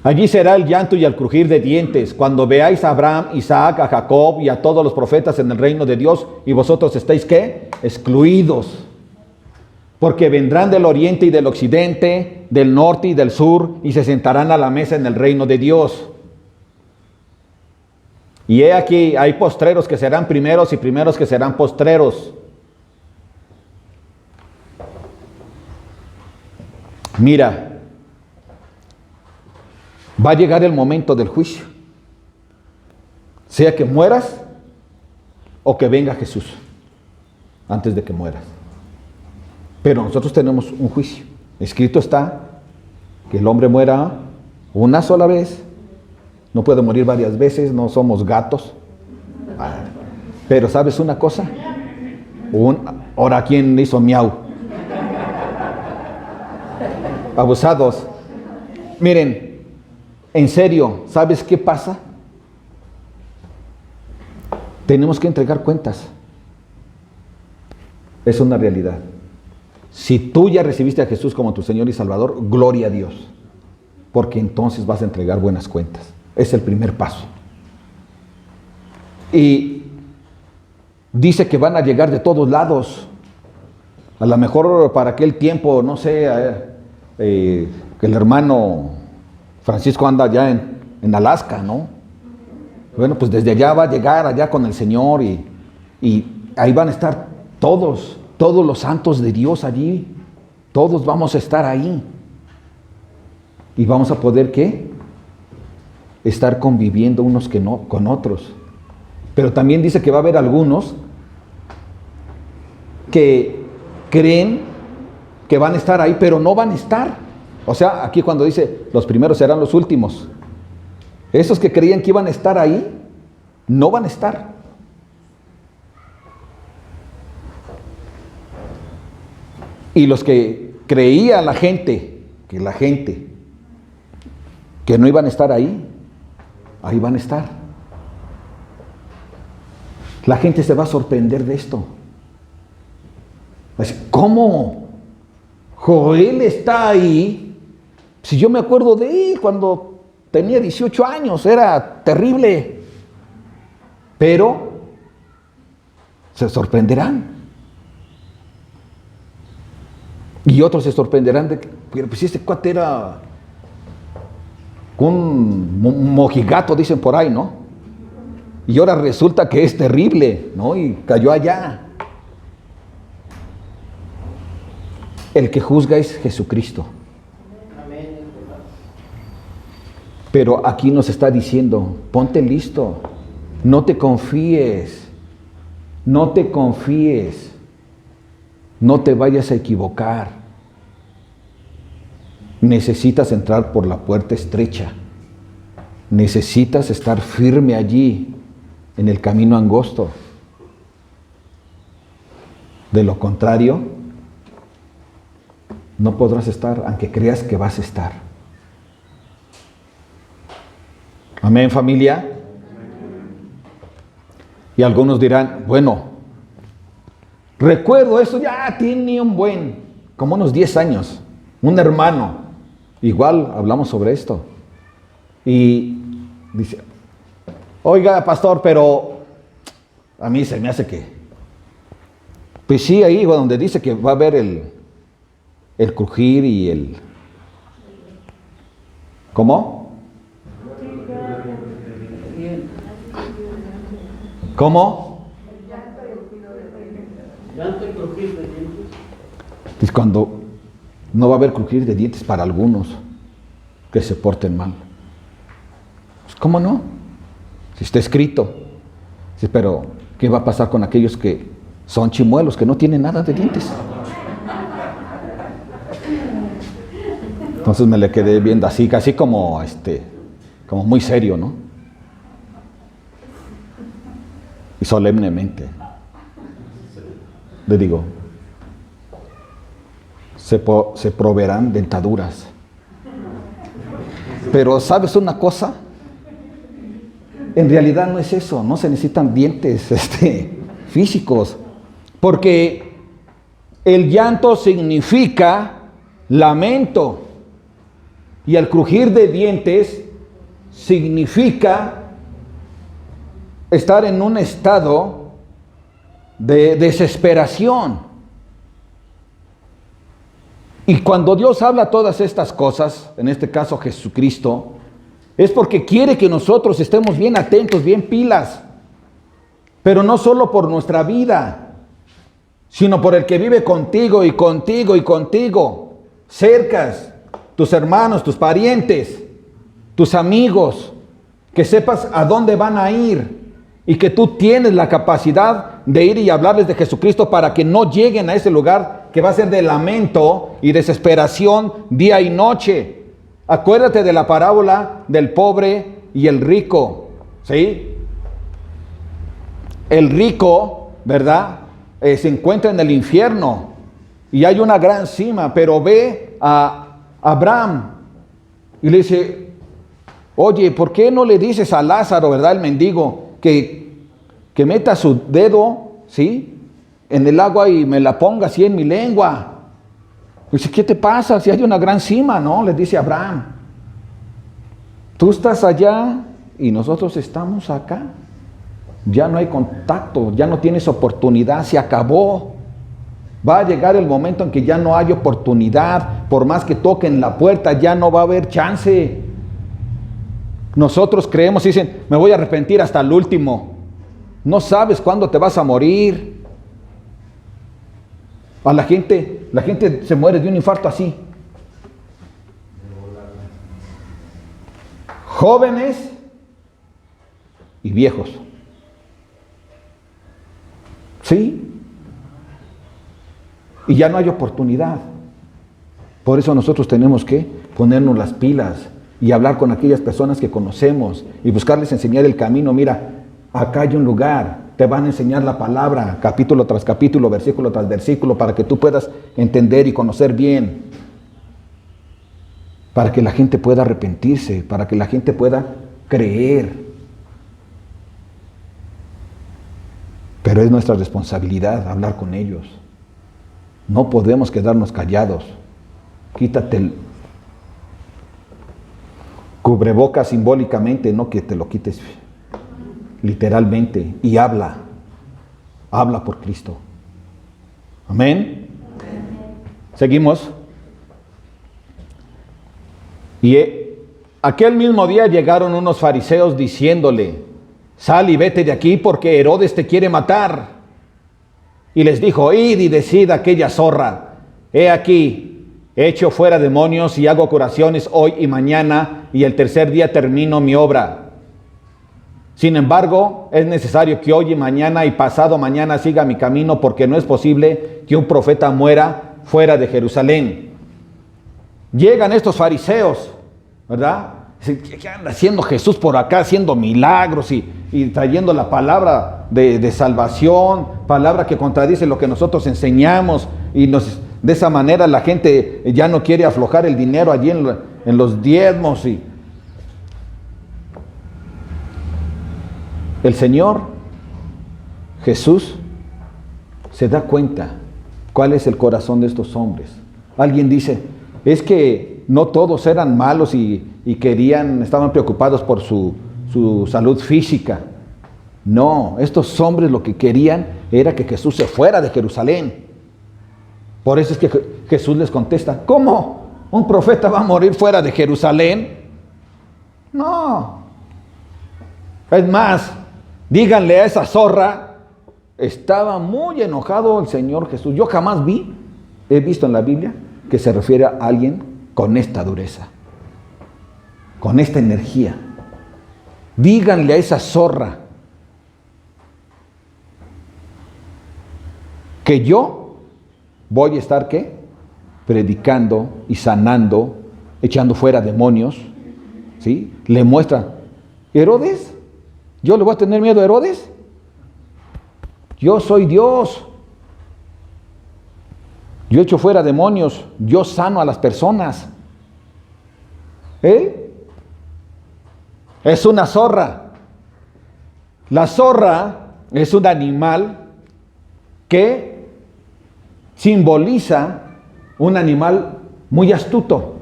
Allí será el llanto y el crujir de dientes, cuando veáis a Abraham, Isaac, a Jacob y a todos los profetas en el reino de Dios, y vosotros estáis ¿qué? Excluidos. Porque vendrán del oriente y del occidente, del norte y del sur, y se sentarán a la mesa en el reino de Dios. Y he aquí, hay postreros que serán primeros y primeros que serán postreros. Mira, va a llegar el momento del juicio. Sea que mueras o que venga Jesús antes de que mueras. Pero nosotros tenemos un juicio. Escrito está que el hombre muera una sola vez. No puede morir varias veces, no somos gatos. Pero ¿sabes una cosa? Ahora, ¿quién hizo miau? Abusados. Miren, en serio, ¿sabes qué pasa? Tenemos que entregar cuentas. Es una realidad. Si tú ya recibiste a Jesús como tu Señor y Salvador, gloria a Dios. Porque entonces vas a entregar buenas cuentas. Es el primer paso. Y dice que van a llegar de todos lados. A lo mejor para aquel tiempo, no sé, que el hermano Francisco anda allá en Alaska, ¿no? Bueno, pues desde allá va a llegar allá con el Señor y ahí van a estar todos los santos de Dios allí. Todos vamos a estar ahí. Y vamos a poder, ¿qué? Estar conviviendo unos con otros. Pero también dice que va a haber algunos que creen que van a estar ahí, pero no van a estar. O sea, aquí cuando dice, los primeros serán los últimos. Esos que creían que iban a estar ahí, no van a estar. Y los que creía la gente que no iban a estar ahí, ahí van a estar. La gente se va a sorprender de esto. ¿Cómo? Joel está ahí. Si yo me acuerdo de él cuando tenía 18 años, era terrible. Pero se sorprenderán. Y otros se sorprenderán de que, pues este cuate era un mojigato, dicen por ahí, ¿no? Y ahora resulta que es terrible, ¿no? Y cayó allá. El que juzga es Jesucristo. Pero aquí nos está diciendo, ponte listo, no te confíes, no te confíes, no te vayas a equivocar. Necesitas entrar por la puerta estrecha, necesitas estar firme allí, en el camino angosto. De lo contrario, no podrás estar, aunque creas que vas a estar. Amén, familia. Y algunos dirán, bueno, recuerdo eso, ya tiene como unos 10 años, un hermano, igual hablamos sobre esto, y dice, oiga, pastor, pero a mí se me hace que, pues sí, ahí donde dice que va a haber el crujir y el, ¿cómo? ¿Cómo? Es cuando no va a haber crujir de dientes para algunos que se porten mal. Pues, ¿cómo no? Si está escrito. Sí, pero ¿qué va a pasar con aquellos que son chimuelos, que no tienen nada de dientes? Entonces me le quedé viendo así, casi como muy serio, ¿no? Y solemnemente le digo, se proveerán dentaduras. Pero ¿sabes una cosa? En realidad no es eso, no se necesitan dientes físicos, porque el llanto significa lamento y el crujir de dientes significa estar en un estado de desesperación. Y cuando Dios habla todas estas cosas, en este caso Jesucristo, es porque quiere que nosotros estemos bien atentos, bien pilas, pero no solo por nuestra vida, sino por el que vive contigo y contigo y contigo, cercas, tus hermanos, tus parientes, tus amigos, que sepas a dónde van a ir y que tú tienes la capacidad de ir y hablarles de Jesucristo para que no lleguen a ese lugar que va a ser de lamento y desesperación día y noche. Acuérdate de la parábola del pobre y el rico, ¿sí? El rico, ¿verdad? Se encuentra en el infierno y hay una gran cima, pero ve a Abraham y le dice, oye, ¿por qué no le dices a Lázaro, ¿verdad? El mendigo, que meta su dedo, ¿sí? En el agua y me la ponga así en mi lengua. Dice, ¿qué te pasa? Si hay una gran cima, ¿no? Le dice Abraham. Tú estás allá y nosotros estamos acá. Ya no hay contacto, ya no tienes oportunidad, se acabó. Va a llegar el momento en que ya no hay oportunidad. Por más que toquen la puerta, ya no va a haber chance. Nosotros creemos y dicen, me voy a arrepentir hasta el último. No sabes cuándo te vas a morir. A la gente se muere de un infarto así. Jóvenes y viejos. ¿Sí? Y ya no hay oportunidad. Por eso nosotros tenemos que ponernos las pilas y hablar con aquellas personas que conocemos y buscarles enseñar el camino. Mira, acá hay un lugar. Te van a enseñar la palabra, capítulo tras capítulo, versículo tras versículo, para que tú puedas entender y conocer bien. Para que la gente pueda arrepentirse, para que la gente pueda creer. Pero es nuestra responsabilidad hablar con ellos. No podemos quedarnos callados. Quítate el cubrebocas simbólicamente, no que te lo quites literalmente, y habla por Cristo. Amén. Seguimos. Y aquel mismo día llegaron unos fariseos diciéndole, sal y vete de aquí porque Herodes te quiere matar. Y les dijo, id y decid a aquella zorra, he aquí, echo fuera demonios y hago curaciones hoy y mañana, y el tercer día termino mi obra. Sin embargo, es necesario que hoy y mañana y pasado mañana siga mi camino, porque no es posible que un profeta muera fuera de Jerusalén. Llegan estos fariseos, ¿verdad? ¿Qué anda haciendo Jesús por acá, haciendo milagros y trayendo la palabra de salvación, palabra que contradice lo que nosotros enseñamos? Y de esa manera la gente ya no quiere aflojar el dinero allí en los diezmos. Y el Señor Jesús se da cuenta cuál es el corazón de estos hombres. Alguien dice, es que no todos eran malos y estaban preocupados por su salud física. No, estos hombres lo que querían era que Jesús se fuera de Jerusalén. Por eso es que Jesús les contesta, ¿cómo? ¿Un profeta va a morir fuera de Jerusalén? No. Es más, díganle a esa zorra, estaba muy enojado el Señor Jesús. Yo jamás he visto en la Biblia que se refiere a alguien con esta dureza, con esta energía. díganle a esa zorra que yo voy a estar, ¿qué? Predicando y sanando, echando fuera demonios, ¿sí? Le muestra, Herodes, ¿yo le voy a tener miedo a Herodes? Yo soy Dios. Yo echo fuera demonios, yo sano a las personas. Él es una zorra. La zorra es un animal que simboliza un animal muy astuto,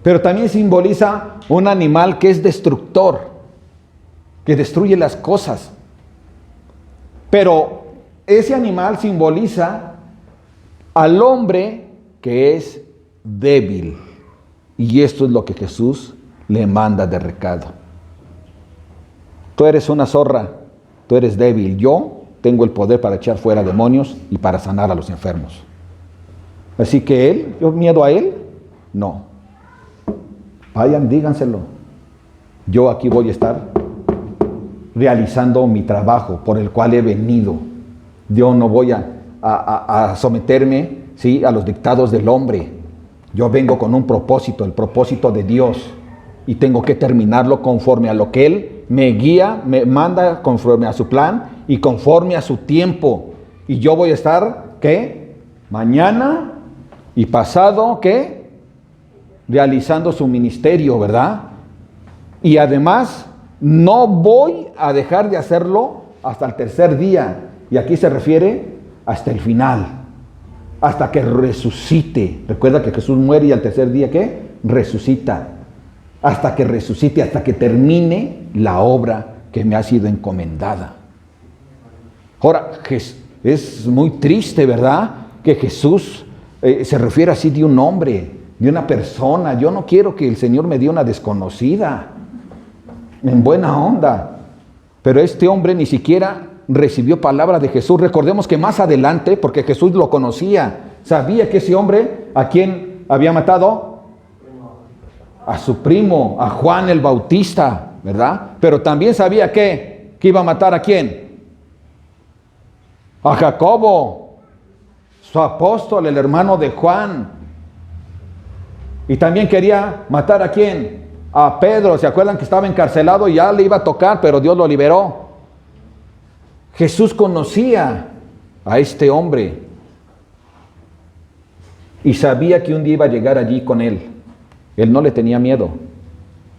pero también simboliza un animal que es destructor, que destruye las cosas. Pero ese animal simboliza al hombre que es débil. Y esto es lo que Jesús le manda de recado. Tú eres una zorra, tú eres débil. Yo tengo el poder para echar fuera demonios y para sanar a los enfermos. Así que él, ¿yo miedo a él? No. Vayan, díganselo. Yo aquí voy a estar realizando mi trabajo por el cual he venido. Yo no voy a someterme, ¿sí?, a los dictados del hombre. Yo vengo con un propósito, el propósito de Dios, y tengo que terminarlo conforme a lo que Él me guía, me manda, conforme a su plan y conforme a su tiempo. Y yo voy a estar, ¿qué? Mañana y pasado, ¿qué? Realizando su ministerio, ¿verdad? Y además, no voy a dejar de hacerlo hasta el tercer día. Y aquí se refiere hasta el final, hasta que resucite. Recuerda que Jesús muere y al tercer día, ¿qué? Resucita. Hasta que resucite, hasta que termine la obra que me ha sido encomendada. Ahora, es muy triste, ¿verdad?, que Jesús se refiere así de un hombre, de una persona. Yo no quiero que el Señor me dé una desconocida, en buena onda. Pero este hombre ni siquiera recibió palabra de Jesús. Recordemos que más adelante, porque Jesús lo conocía, sabía que ese hombre, ¿a quién había matado? A su primo, a Juan el Bautista, ¿verdad? Pero también sabía que iba a matar ¿a quién? A Jacobo, su apóstol, el hermano de Juan. Y también quería matar ¿a quién? A Pedro. ¿Se acuerdan que estaba encarcelado y ya le iba a tocar, pero Dios lo liberó? Jesús conocía a este hombre y sabía que un día iba a llegar allí con él. Él no le tenía miedo.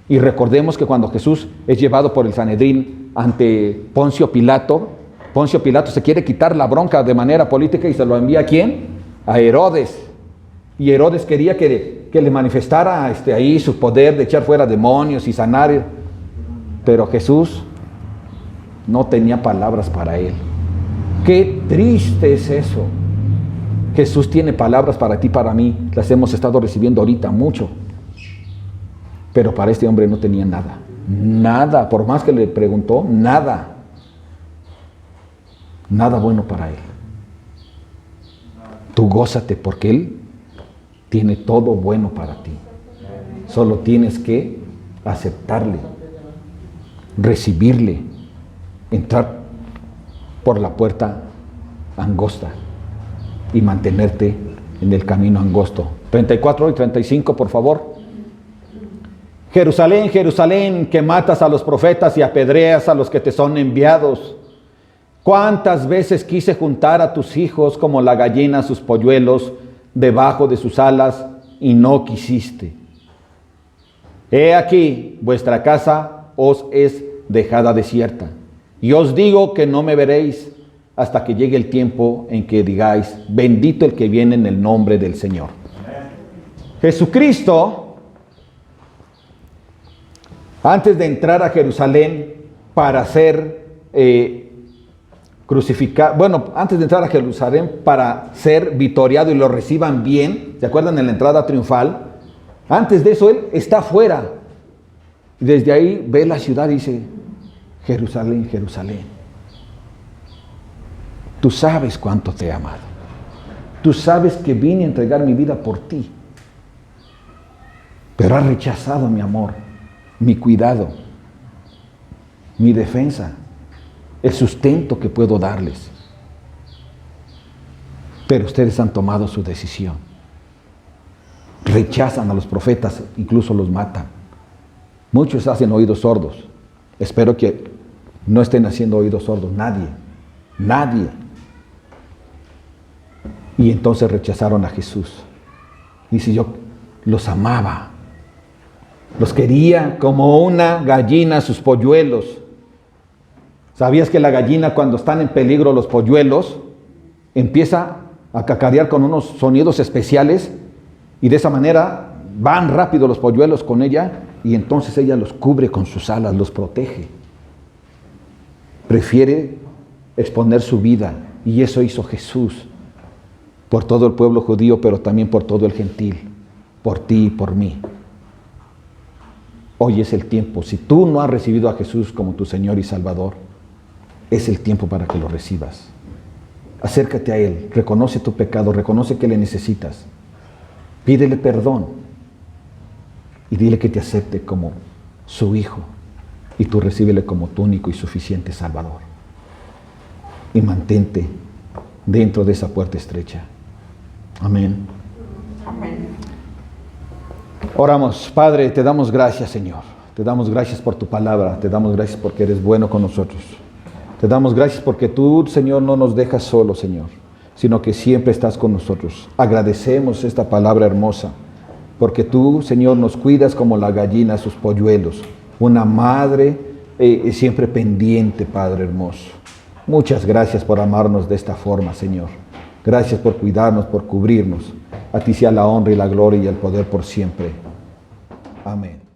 Y recordemos que cuando Jesús es llevado por el Sanedrín ante Poncio Pilato se quiere quitar la bronca de manera política y se lo envía ¿a quién? A Herodes. Y Herodes quería que le manifestara ahí su poder de echar fuera demonios y sanar. Pero Jesús no tenía palabras para él. Qué triste es eso. Jesús tiene palabras para ti, para mí. Las hemos estado recibiendo ahorita mucho. Pero para este hombre no tenía nada. Nada. Por más que le preguntó, nada. Nada bueno para él. Tú gózate porque Él tiene todo bueno para ti. Solo tienes que aceptarle, recibirle, entrar por la puerta angosta y mantenerte en el camino angosto. 34 y 35, por favor. Jerusalén, Jerusalén, que matas a los profetas y apedreas a los que te son enviados. ¿Cuántas veces quise juntar a tus hijos como la gallina a sus polluelos debajo de sus alas y no quisiste? He aquí, vuestra casa os es dejada desierta. Y os digo que no me veréis hasta que llegue el tiempo en que digáis, bendito el que viene en el nombre del Señor. Jesucristo, antes de entrar a Jerusalén para ser crucificado, antes de entrar a Jerusalén para ser vitoreado y lo reciban bien, ¿se acuerdan en la entrada triunfal? Antes de eso, Él está afuera. Y desde ahí ve la ciudad y dice, Jerusalén, Jerusalén, tú sabes cuánto te he amado. Tú sabes que vine a entregar mi vida por ti. Pero has rechazado mi amor, mi cuidado. mi defensa, el sustento que puedo darles. Pero ustedes han tomado su decisión. Rechazan a los profetas, incluso los matan. Muchos hacen oídos sordos. Espero que no estén haciendo oídos sordos. Nadie. Y entonces rechazaron a Jesús. Dice, yo los amaba. Los quería como una gallina a sus polluelos. ¿Sabías que la gallina, cuando están en peligro los polluelos, empieza a cacarear con unos sonidos especiales? Y de esa manera van rápido los polluelos con ella, y entonces ella los cubre con sus alas, los protege. Prefiere exponer su vida, y eso hizo Jesús por todo el pueblo judío, pero también por todo el gentil, por ti y por mí. Hoy es el tiempo. Si tú no has recibido a Jesús como tu Señor y Salvador, es el tiempo para que lo recibas. Acércate a Él, reconoce tu pecado, reconoce que le necesitas. Pídele perdón y dile que te acepte como su hijo, y tú recíbele como tu único y suficiente Salvador. Y mantente dentro de esa puerta estrecha. Amén. Amén. Oramos. Padre, te damos gracias, Señor. Te damos gracias por tu palabra. Te damos gracias porque eres bueno con nosotros. Te damos gracias porque tú, Señor, no nos dejas solos, Señor, sino que siempre estás con nosotros. Agradecemos esta palabra hermosa, porque tú, Señor, nos cuidas como la gallina a sus polluelos. Una madre siempre pendiente, Padre hermoso. Muchas gracias por amarnos de esta forma, Señor. Gracias por cuidarnos, por cubrirnos. A ti sea la honra y la gloria y el poder por siempre. Amén.